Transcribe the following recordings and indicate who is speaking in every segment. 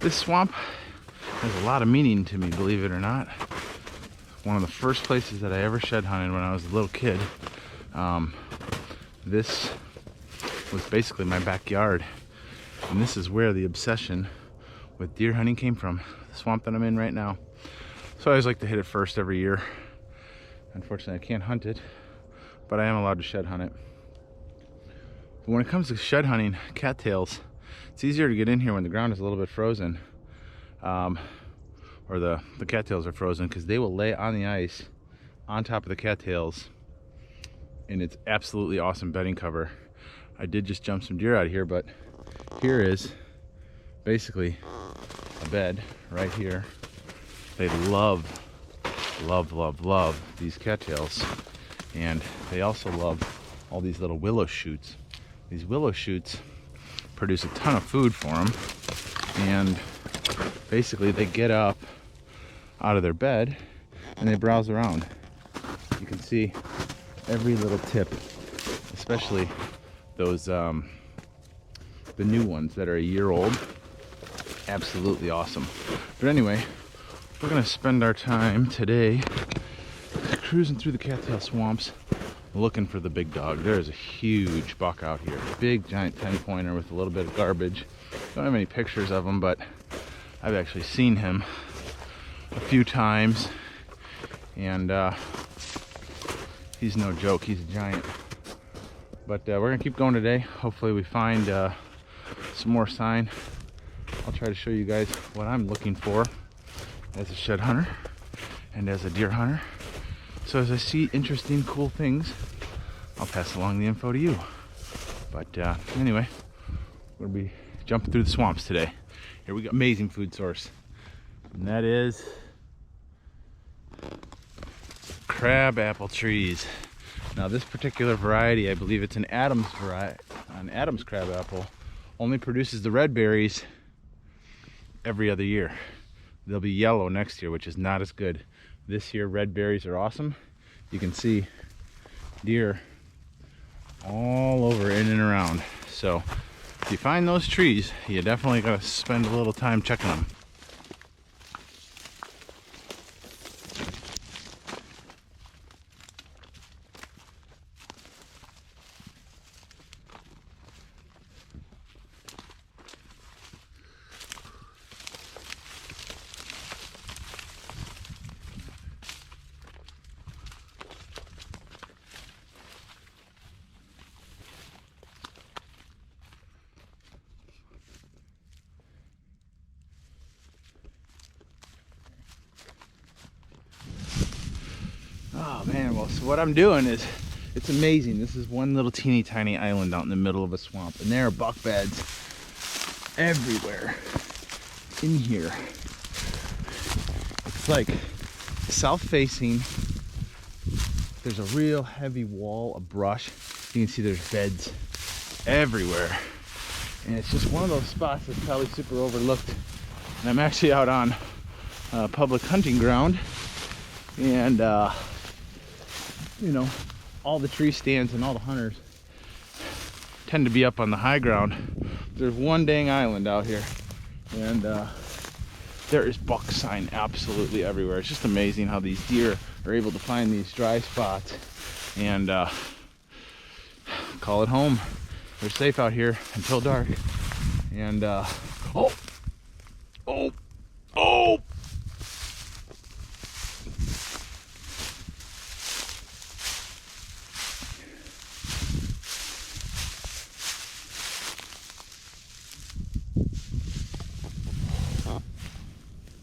Speaker 1: This swamp has a lot of meaning to me, believe it or not. One of the first places that I ever shed hunted when I was a little kid. This was basically my backyard, and this is where the obsession with deer hunting came from, the swamp that I'm in right now. So I always like to hit it first every year. Unfortunately, I can't hunt it, but I am allowed to shed hunt it. But when it comes to shed hunting cattails, it's easier to get in here when the ground is a little bit frozen, or the cattails are frozen, because they will lay on the ice on top of the cattails, and it's absolutely awesome bedding cover. I did just jump some deer out of here, but here is basically a bed right here. They love these cattails, and they also love all these little willow shoots. These willow shoots produce a ton of food for them, and basically they get up out of their bed and they browse around. You can see every little tip, especially those the new ones that are a year old. Absolutely awesome. But anyway, we're gonna spend our time today cruising through the cattail swamps looking for the big dog. There is a huge buck out here, big giant 10-pointer with a little bit of garbage. Don't have any pictures of him, but I've actually seen him a few times, and he's no joke. He's a giant. But we're gonna keep going today. Hopefully we find some more sign. I'll try to show you guys what I'm looking for as a shed hunter and as a deer hunter. So as I see interesting, cool things, I'll pass along the info to you. But anyway, we're gonna be jumping through the swamps today. Here we go, amazing food source, and that is crab apple trees. Now this particular variety, I believe it's an Adams variety, an Adams crab apple, only produces the red berries every other year. They'll be yellow next year, which is not as good. This year, red berries are awesome. You can see deer all over, in and around. So if you find those trees, you definitely gotta spend a little time checking them. Oh man, well, so what I'm doing is, it's amazing. This is one little teeny tiny island out in the middle of a swamp, and there are buck beds everywhere in here. It's like south facing. There's a real heavy wall of brush. You can see there's beds everywhere, and it's just one of those spots that's probably super overlooked. And I'm actually out on public hunting ground, and you know, all the tree stands and all the hunters tend to be up on the high ground. There's one dang island out here, and there is buck sign absolutely everywhere. It's just amazing how these deer are able to find these dry spots and call it home. They're safe out here until dark. And oh,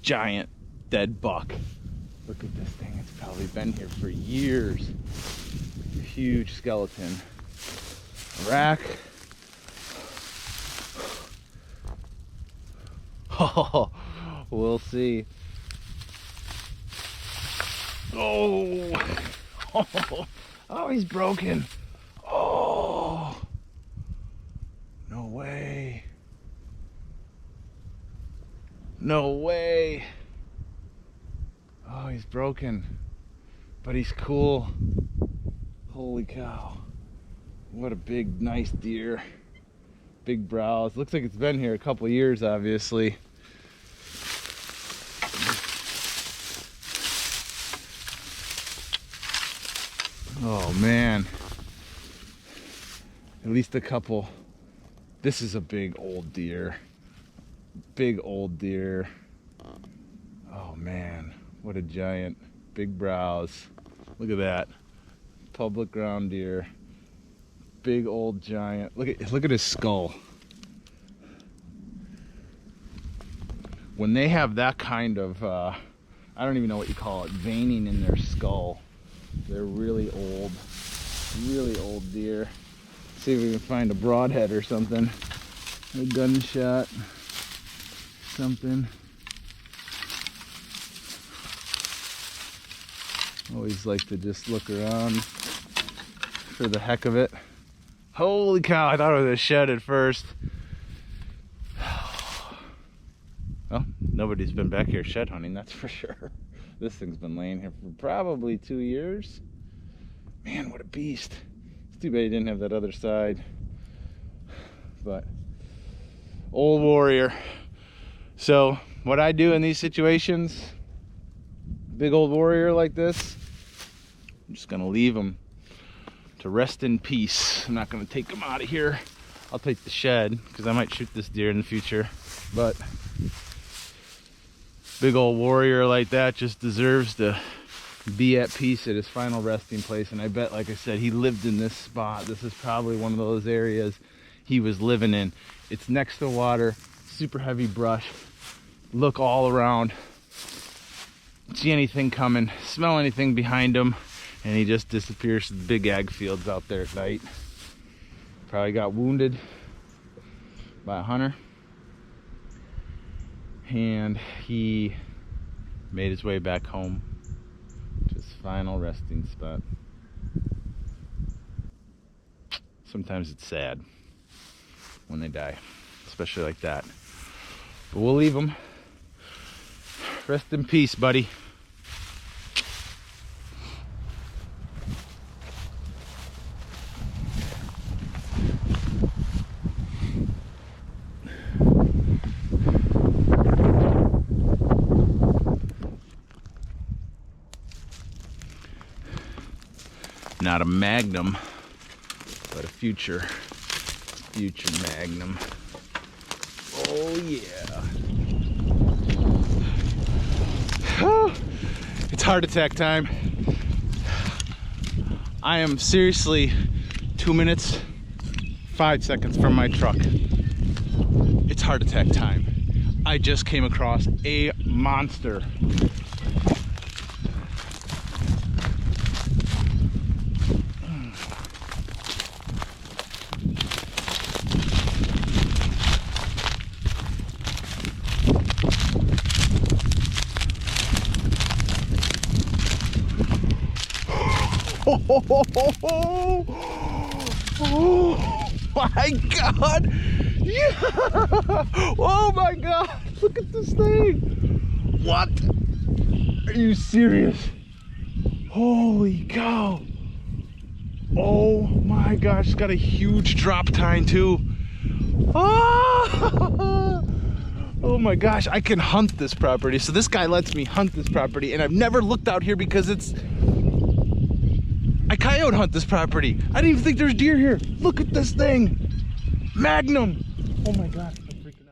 Speaker 1: giant dead buck. Look at this thing, it's probably been here for years. Huge skeleton. Rack. Oh, we'll see. Oh, oh, he's broken. Oh, no way. No way. Oh, he's broken, but he's cool. Holy cow. What a big, nice deer. Big brows. Looks like it's been here a couple of years, obviously. Oh man. At least a couple. This is a big old deer. Big old deer. Oh man, what a giant. Big brows. Look at that. Public ground deer. Big old giant. Look at his skull. When they have that kind of I don't even know what you call it, veining in their skull, they're really old deer. See if we can find a broadhead or something, a gunshot, something. Always like to just look around for the heck of it. Holy cow, I thought it was a shed at first. Well, nobody's been back here shed hunting, that's for sure. This thing's been laying here for probably 2 years. Man, what a beast. It's too bad he didn't have that other side. But, old warrior. So, what I do in these situations, big old warrior like this, I'm just gonna leave him to rest in peace. I'm not gonna take him out of here. I'll take the shed, because I might shoot this deer in the future. But, big old warrior like that just deserves to be at peace at his final resting place. And I bet, like I said, he lived in this spot. This is probably one of those areas he was living in. It's next to water, super heavy brush. Look all around, see anything coming, smell anything behind him, and he just disappears to the big ag fields out there at night. Probably got wounded by a hunter, and he made his way back home to his final resting spot. Sometimes it's sad when they die, especially like that. But we'll leave them. Rest in peace, buddy. Not a Magnum, but a future Magnum. Oh yeah. It's heart attack time. I am seriously 2 minutes, 5 seconds from my truck. It's heart attack time. I just came across a monster. Oh my God! Yeah! Oh my God! Look at this thing! What? Are you serious? Holy cow! Oh my gosh! It's got a huge drop tine too. Oh! Oh my gosh! I can hunt this property. So this guy lets me hunt this property, and I've never looked out here because it's. I coyote hunt this property. I didn't even think there's deer here. Look at this thing. Magnum. Oh my God, I'm freaking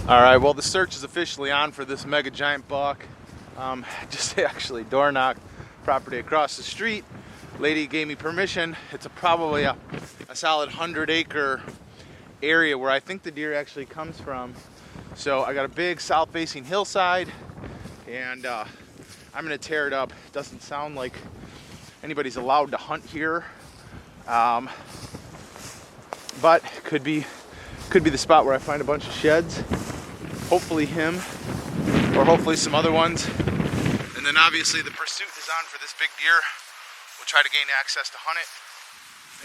Speaker 1: out. All right, well, the search is officially on for this mega giant buck. Just actually door knocked property across the street. Lady gave me permission. It's probably a solid 100-acre area where I think the deer actually comes from. So I got a big south-facing hillside. And I'm gonna tear it up. It doesn't sound like anybody's allowed to hunt here, but could be the spot where I find a bunch of sheds. Hopefully him, or hopefully some other ones. And then obviously the pursuit is on for this big deer. We'll try to gain access to hunt it.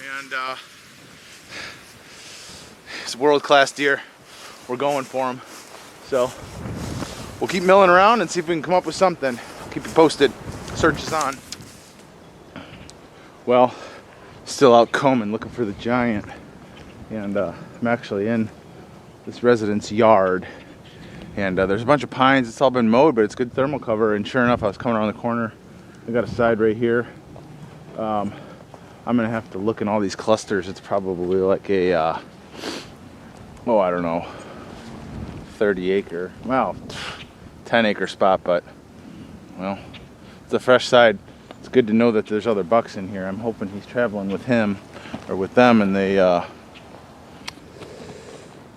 Speaker 1: And it's a world-class deer. We're going for him. So. We'll keep milling around and see if we can come up with something. Keep you posted. Search is on. Well, still out combing, looking for the giant. And I'm actually in this resident's yard. And there's a bunch of pines. It's all been mowed, but it's good thermal cover. And sure enough, I was coming around the corner. I got a side right here. I'm gonna have to look in all these clusters. It's probably like a, oh, I don't know, 30 acre, well, 10 acre spot, but well, it's a fresh side. It's good to know that there's other bucks in here. I'm hoping he's traveling with him or with them, and they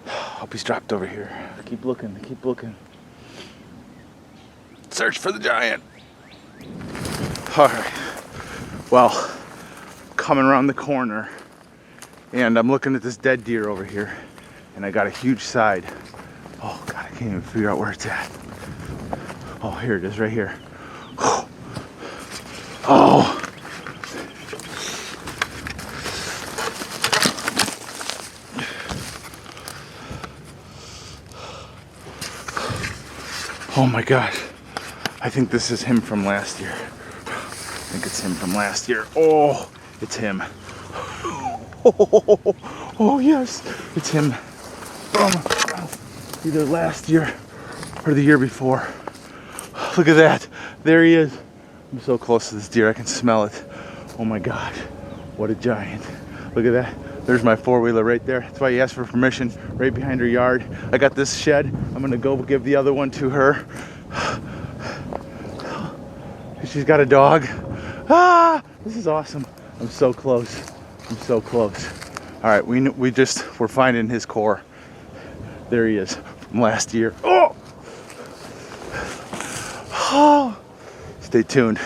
Speaker 1: hope he's dropped over here. Keep looking, keep looking. Search for the giant. All right, well, coming around the corner, and I'm looking at this dead deer over here, and I got a huge side. Oh God, I can't even figure out where it's at. Oh, here it is, right here. Oh. Oh my gosh. I think this is him from last year. I think it's him from last year. Oh, it's him. Oh yes, it's him from either last year or the year before. Look at that. There he is. I'm so close to this deer, I can smell it. Oh my God, what a giant. Look at that. There's my four-wheeler right there. That's why he asked for permission, right behind her yard. I got this shed. I'm gonna go give the other one to her. She's got a dog. Ah, this is awesome. I'm so close. I'm so close. All right, we're finding his core. There he is from last year. Oh! Oh! Stay tuned.